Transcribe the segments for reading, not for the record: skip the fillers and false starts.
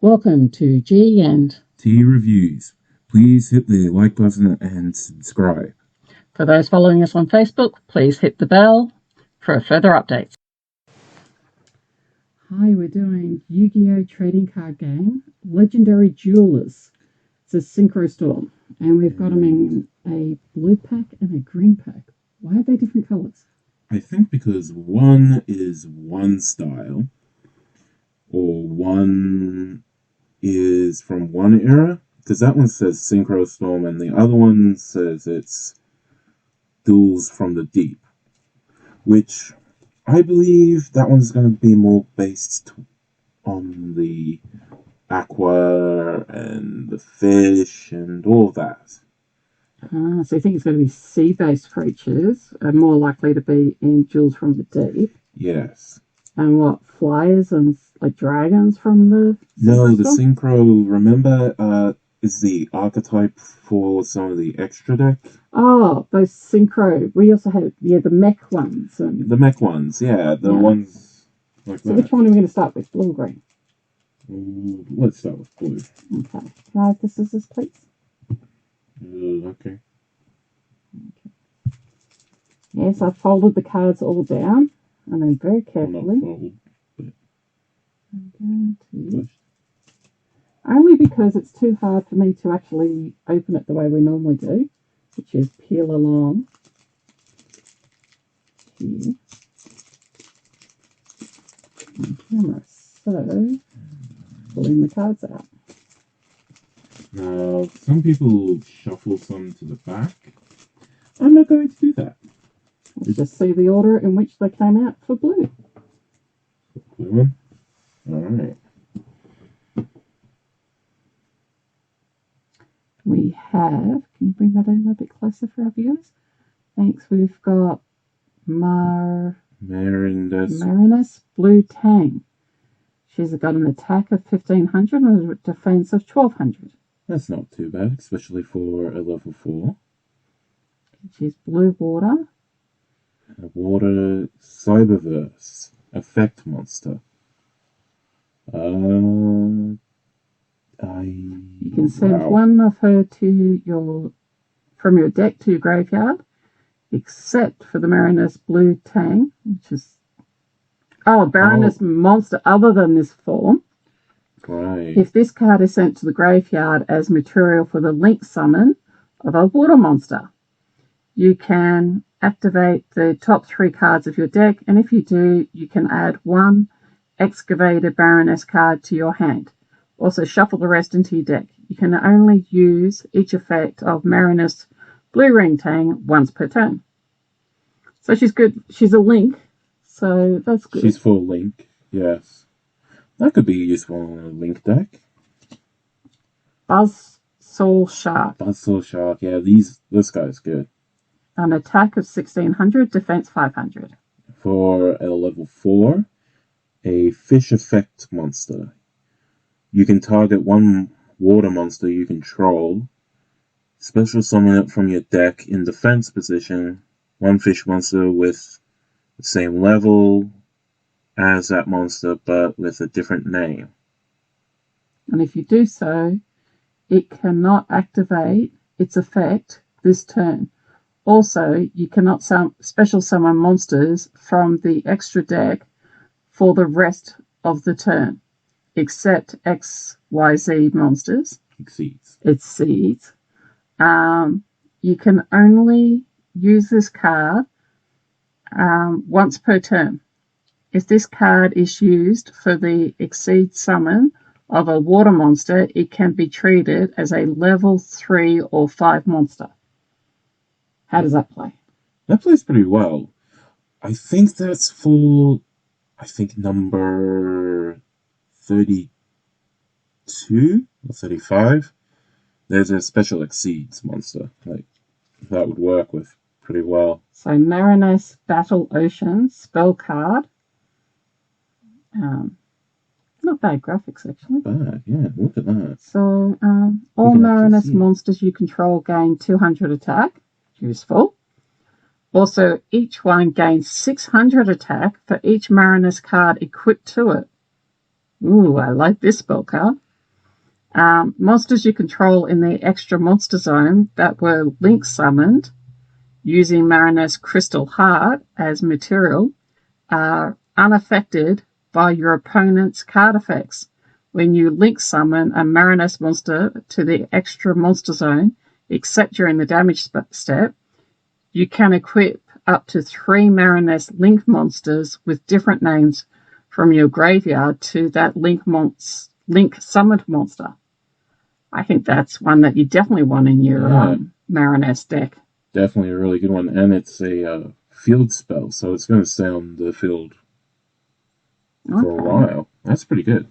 Welcome to G and T Reviews. Please hit the like button and subscribe. For those following us on Facebook, please hit the bell for further updates. Hi, we're doing YGO trading card game, Legendary Duelists. It's a Synchro Storm, and we've got them in a blue pack and a green pack. Why are they different colours? I think because one is one style, or one is from one era, because that one says Synchro Storm and the other one says it's Duels from the Deep, which I believe that one's going to be more based on the aqua and the fish and all that. So you think it's going to be sea-based creatures are more likely to be in Duels from the Deep? Yes. And what, flyers and like dragons from the No, the Synchro, remember, is the archetype for some of the extra deck? Oh, those Synchro. We also had, the mech ones. The mech ones, yeah, the ones like that. So which one are we going to start with, blue or green? Let's start with blue. Okay. Can I have the scissors, please? Okay. Yes, I folded the cards all down, and then very carefully. Not fold, but I'm going to... Only because it's too hard for me to actually open it the way we normally do, which is peel along here. On camera. So, pulling the cards out. Now, some people shuffle some to the back. I'm not going to do that. Let's just see the order in which they came out for blue. Blue one? Alright. We have, can you bring that in a little bit closer for our viewers? Thanks. We've got Marinus Blue Tang. She's got an attack of 1500 and a defense of 1200. That's not too bad, especially for a level 4. She's blue water. A water cyberverse effect monster. You can send one of her from your deck to your graveyard, except for the Marinus Blue Tang, which is Baroness monster other than this form. Right. If this card is sent to the graveyard as material for the link summon of a water monster, you can activate the top 3 cards of your deck, and if you do, you can add 1 excavated Baroness card to your hand. Also, shuffle the rest into your deck. You can only use each effect of Marinus Blue Ring Tang once per turn. So she's good. She's a link, so that's good. She's full link, yes. That could be useful in a link deck. Buzzsaw Shark. Buzzsaw Shark, yeah, this guy's good. An attack of 1600, defense 500. For a level 4, a fish effect monster. You can target 1 water monster you control, special summon it from your deck in defense position, 1 fish monster with the same level as that monster but with a different name. And if you do so, it cannot activate its effect this turn. Also, you cannot special summon monsters from the extra deck for the rest of the turn, except XYZ monsters. Exceeds. You can only use this card once per turn. If this card is used for the exceed summon of a water monster, it can be treated as a level 3 or 5 monster. How does that play? That plays pretty well. I think that's for, number 32 or 35. There's a special exceeds monster. That would work with pretty well. So Marinus Battle Ocean spell card. Not bad graphics, actually. Bad, yeah, look at that. So all Marinus monsters you control gain 200 attack. Useful. Also, each one gains 600 attack for each Marinus card equipped to it. Ooh, I like this spell card. Monsters you control in the extra monster zone that were link summoned using Marinus Crystal Heart as material are unaffected by your opponent's card effects. When you link summon a Marinus monster to the extra monster zone, except during the damage step, you can equip up to 3 Marinus link monsters with different names from your graveyard to that link summoned monster. I think that's one that you definitely want in your Marinus deck. Definitely a really good one, and it's a field spell, so it's going to stay on the field for a while. That's pretty good.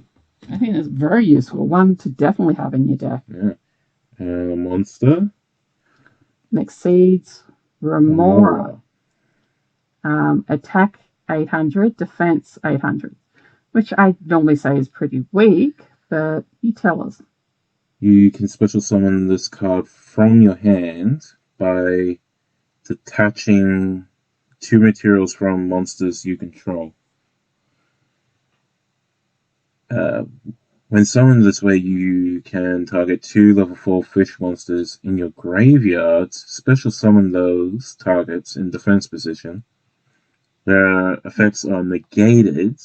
I think it's very useful. One to definitely have in your deck. Yeah. And a monster. Exceeds Remora. Attack 800, defense 800, which I normally say is pretty weak, but you tell us. You can special summon this card from your hand by detaching 2 materials from monsters you control. When summoned this way, you can target 2 level 4 fish monsters in your graveyard, special summon those targets in defense position. Their effects are negated.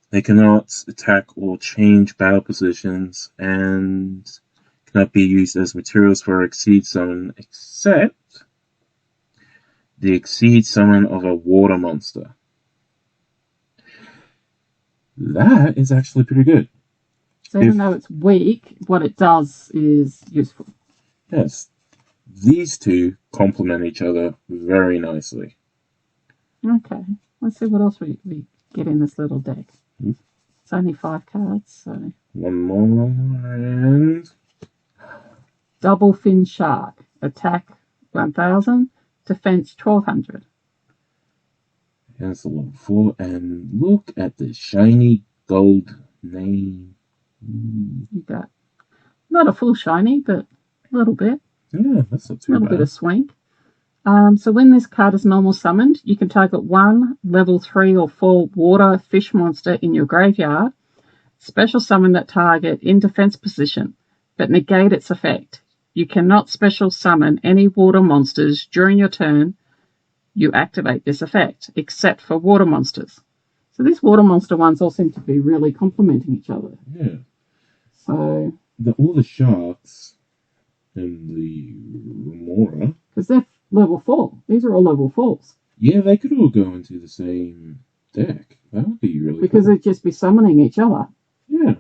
They cannot attack or change battle positions, and cannot be used as materials for Exceed Summon, except the Exceed Summon of a water monster. That is actually pretty good. So even though it's weak, what it does is useful. Yes. These two complement each other very nicely. Okay. Let's see what else we get in this little deck. It's only 5 cards, so... One more, and... Double Fin Shark. Attack 1000, defense 1200. And it's a level 4, and look at the shiny gold name. You got not a full shiny, but a little bit. Yeah, that's not too bad. A little bit of swank. So when this card is normal summoned, you can target 1 level 3 or 4 water fish monster in your graveyard, special summon that target in defense position, but negate its effect. You cannot special summon any water monsters during your turn you activate this effect, except for water monsters. So these water monster ones all seem to be really complementing each other. Yeah. So all the sharks and the remora, because they're level 4. These are all level 4s. Yeah, they could all go into the same deck. That would be really because cool. they'd just be summoning each other. Yeah.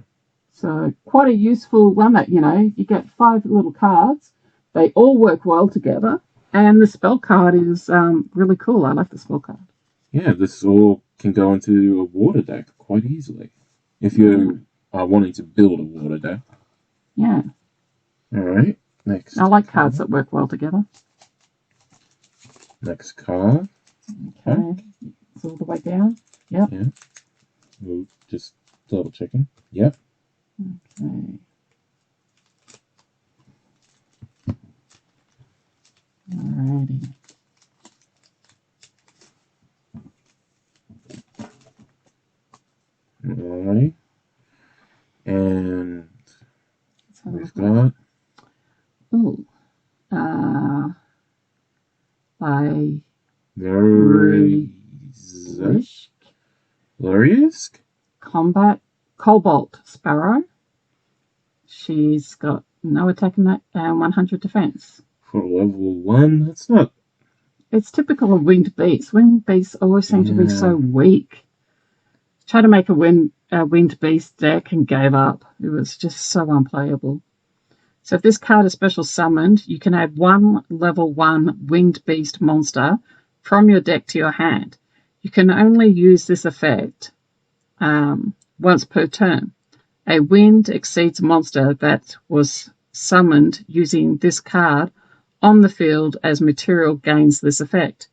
So quite a useful one that, you get 5 little cards. They all work well together. And the spell card is really cool. I like the spell card. Yeah, this all can go into a water deck quite easily. If you are wanting to build a water deck. Yeah. Alright, next. I like cards that work well together. Next card. Okay. It's all the way down. Yep. Yeah. We'll just double checking. Yep. Okay. Alrighty. Alright. And we've got by Lurisk? Combat Cobalt Sparrow. She's got no attack and 100 defense. For level 1, that's not... It's typical of winged beasts. Winged beasts always seem to be so weak. Tried to make a winged beast deck and gave up. It was just so unplayable. So if this card is special summoned, you can add 1 level 1 winged beast monster from your deck to your hand. You can only use this effect once per turn. A wind exceeds monster that was summoned using this card on the field as material gains this effect.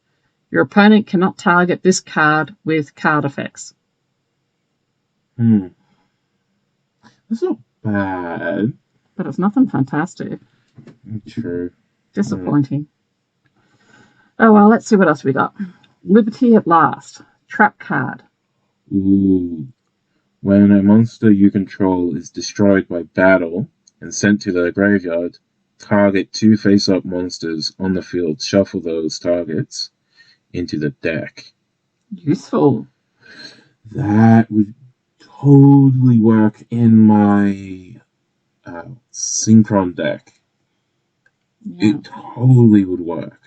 Your opponent cannot target this card with card effects. That's not bad. But it's nothing fantastic. True. Disappointing. Oh, well, let's see what else we got. Liberty at Last. Trap card. Ooh. When a monster you control is destroyed by battle, and sent to the graveyard. Target 2 face-up monsters on the field. Shuffle those targets into the deck. Useful. That would totally work in my Synchron deck. Yeah. It totally would work.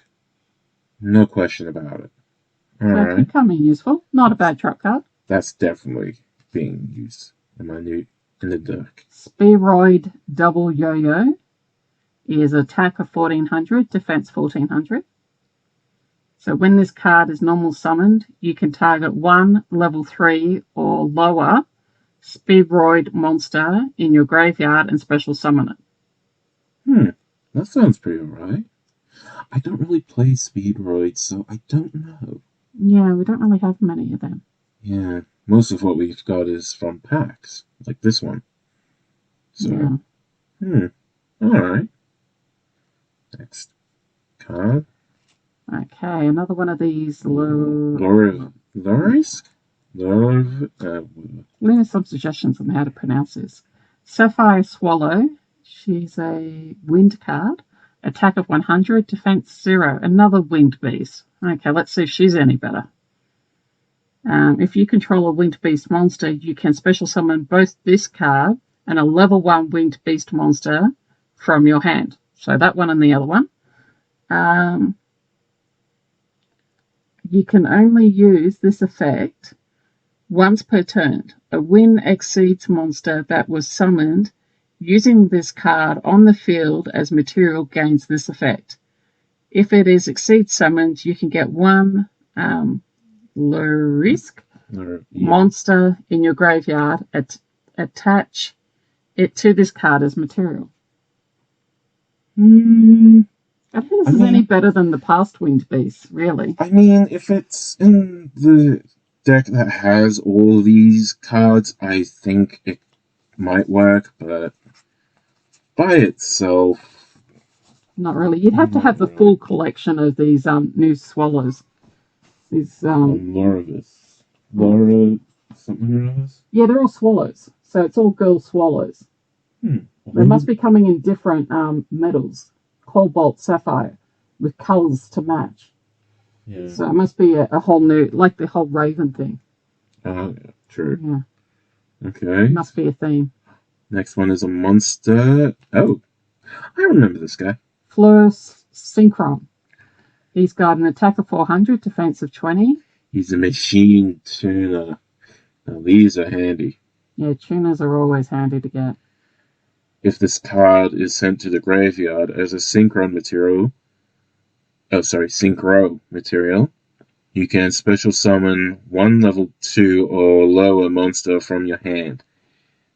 No question about it. That could come in useful. Not a bad trap card. That's definitely being used in the deck. Spheroid Double Yo-Yo is attack of 1400, defense 1400. So when this card is normal summoned, you can target one level 3 or lower Spheroid monster in your graveyard and special summon it. That sounds pretty alright. I don't really play Spheroids, so I don't know. Yeah, we don't really have many of them. Yeah, most of what we've got is from packs, like this one. So, alright. Next card. Okay, another one of these Lorisk? Leave us some suggestions on how to pronounce this. Sapphire Swallow. She's a wind card. Attack of 100, defense 0. Another winged beast. Okay, let's see if she's any better. If you control a winged beast monster, you can special summon both this card and a level 1 winged beast monster from your hand. So that one and the other one. You can only use this effect once per turn. A win exceeds monster that was summoned using this card on the field as material gains this effect. If it is exceeds summoned, you can get one Lorisk monster in your graveyard, attach it to this card as material. I don't think this is any better than the past winged beasts, really. I mean, if it's in the deck that has all these cards, I think it might work, but by itself, not really. You'd have to have the full collection of these new swallows. These Lorivis. Laura something Lorivis? Yeah, they're all swallows. So it's all girl swallows. They must be coming in different metals. Cobalt, sapphire, with colours to match. Yeah. So it must be a whole new, like the whole Raven thing. Yeah, true. Yeah. Okay. It must be a theme. Next one is a monster. Oh, I remember this guy. Fleur Synchron. He's got an attack of 400, defense of 20. He's a machine tuner. Now these are handy. Yeah, tuners are always handy to get. If this card is sent to the graveyard as a synchro material, you can special summon one level 2 or lower monster from your hand.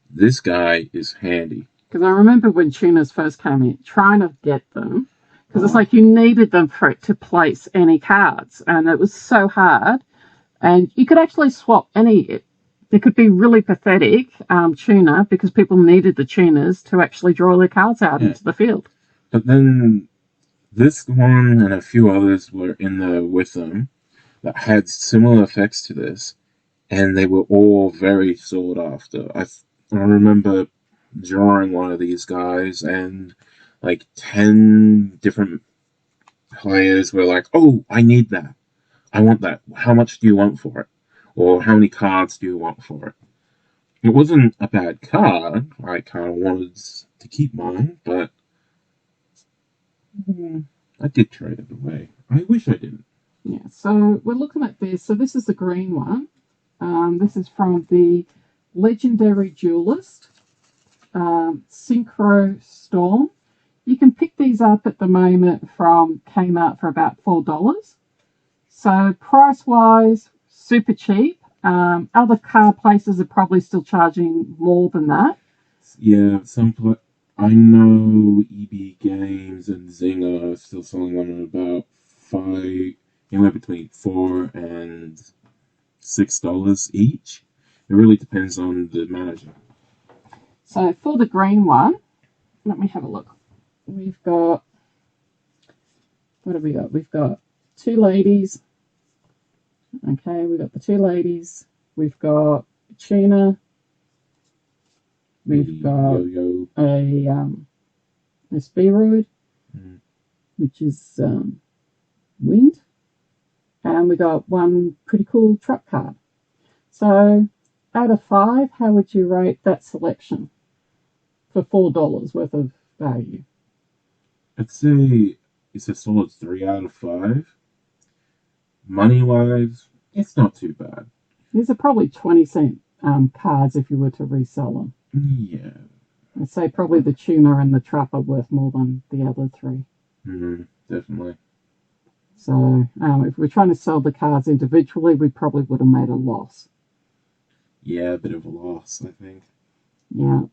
This guy is handy. Because I remember when tuners first came in, trying to get them, because it's like you needed them for it to place any cards, and it was so hard. And you could actually swap any. There could be really pathetic tuner because people needed the tuners to actually draw their cards out into the field. But then this one and a few others were in there with them that had similar effects to this, and they were all very sought after. I remember drawing one of these guys, and like 10 different players were like, "Oh, I need that. I want that. How much do you want for it? Or how many cards do you want for it?" It wasn't a bad card. I kind of wanted to keep mine, but I did trade it away. I wish I didn't. Yeah, so we're looking at this. So this is the green one. This is from the Legendary Duelist, Synchro Storm. You can pick these up at the moment from Kmart for about $4. So price-wise, super cheap. Other car places are probably still charging more than that. Yeah, I know EB Games and Zynga are still selling them at about anywhere between $4 and $6 each. It really depends on the manager. So for the green one, let me have a look. We've got, what have we got? We've got two ladies. Okay, we've got the two ladies. We've got a tuner. We've got Yo-yo. a spheroid, which is wind. And we got one pretty cool truck card. So, out of 5, how would you rate that selection for $4 worth of value? I'd say it's a solid 3 out of 5. Money-wise, it's not too bad. These are probably 20-cent cards if you were to resell them. Yeah. I'd say probably the tuna and the trap are worth more than the other 3. Definitely. So, if we're trying to sell the cards individually, we probably would have made a loss. Yeah, a bit of a loss, I think. Yeah.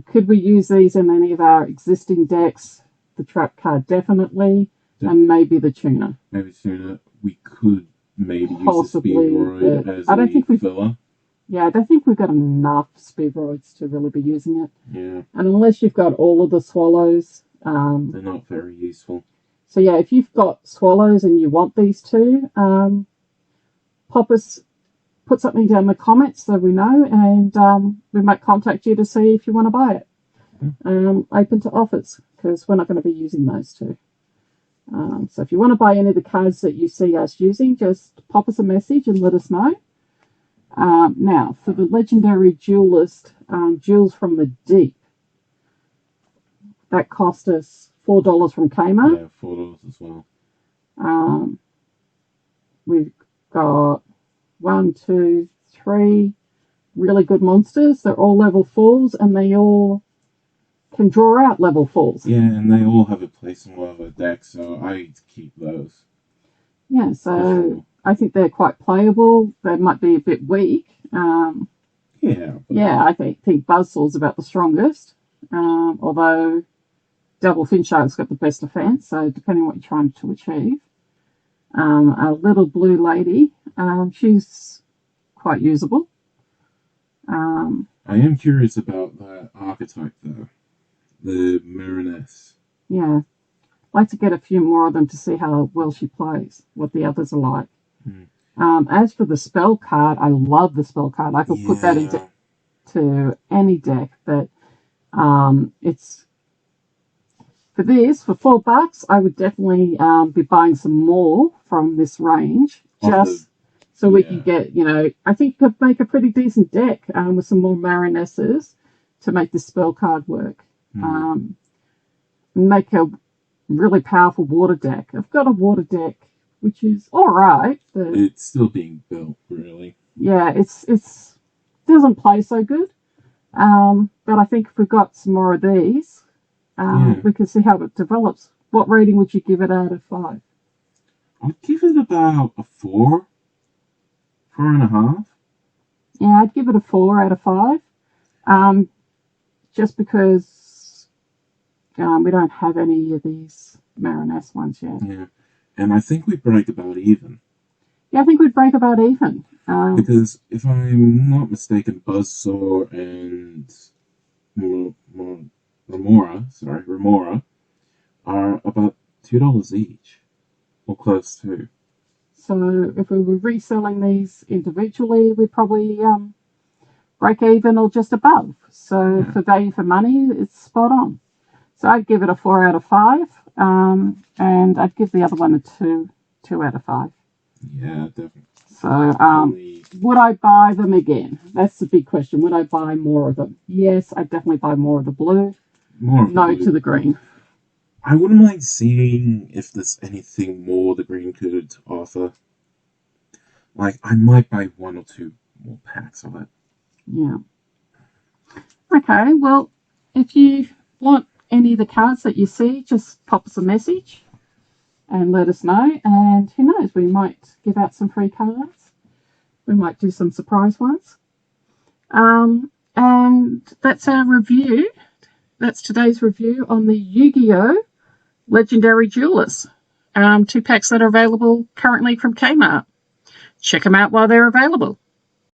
Could we use these in any of our existing decks? The trap card definitely, and maybe the tuna. Maybe tuna. We could maybe Possibly, use the speedroid as I don't think filler. Yeah, I don't think we've got enough spheroids to really be using it. Yeah. And unless you've got all of the swallows... they're not very useful. So yeah, if you've got swallows and you want these two, put something down in the comments so we know, and we might contact you to see if you want to buy it. Open to offers, because we're not going to be using those two. So if you want to buy any of the cards that you see us using, just pop us a message and let us know. Now, for the Legendary Duelist, Jewels from the Deep, that cost us $4 from Kmart. Yeah, $4 as well. We've got 1, 2, 3 really good monsters. They're all level 4s, and they all can draw out level 4s. Yeah, and they all have a place in one of our decks, so I keep those. Yeah, so I think they're quite playable. They might be a bit weak. Yeah, I think Buzzsaw's about the strongest, although Double Finshark's got the best defense, so depending on what you're trying to achieve. A little blue lady, she's quite usable. I am curious about that archetype, though. The Mariness. Yeah. I'd like to get a few more of them to see how well she plays, what the others are like. As for the spell card, I love the spell card. I could put that into any deck, but it's... For this, for $4, I would definitely be buying some more from this range, so we can get, I think you could make a pretty decent deck with some more Marinesses to make the spell card work. Make a really powerful water deck. I've got a water deck, which is all right, but it's still being built, really. Yeah, it's doesn't play so good. But I think if we've got some more of these, we can see how it develops. What rating would you give it out of 5? I'd give it about a 4. 4.5. Yeah, I'd give it a 4 out of 5. Just because we don't have any of these Mariness ones yet. Yeah, and I think we break about even. Yeah, I think we'd break about even. Because if I'm not mistaken, Buzzsaw and Remora are about $2 each, or close to. So if we were reselling these individually, we'd probably break even or just above. So for value for money, it's spot on. So I'd give it a 4 out of 5, and I'd give the other one a 2 out of 5. Yeah, definitely. So would I buy them again? That's the big question. Would I buy more of them? Yes, I'd definitely buy more of the blue. No to the green. I wouldn't mind seeing if there's anything more the green could offer. Like, I might buy 1 or 2 more packs of it. Yeah. Okay, well, if you want any of the cards that you see, just pop us a message and let us know. And who knows, we might give out some free cards. We might do some surprise ones. And that's our review. That's today's review on the YGO Legendary Duelists. 2 packs that are available currently from Kmart. Check them out while they're available.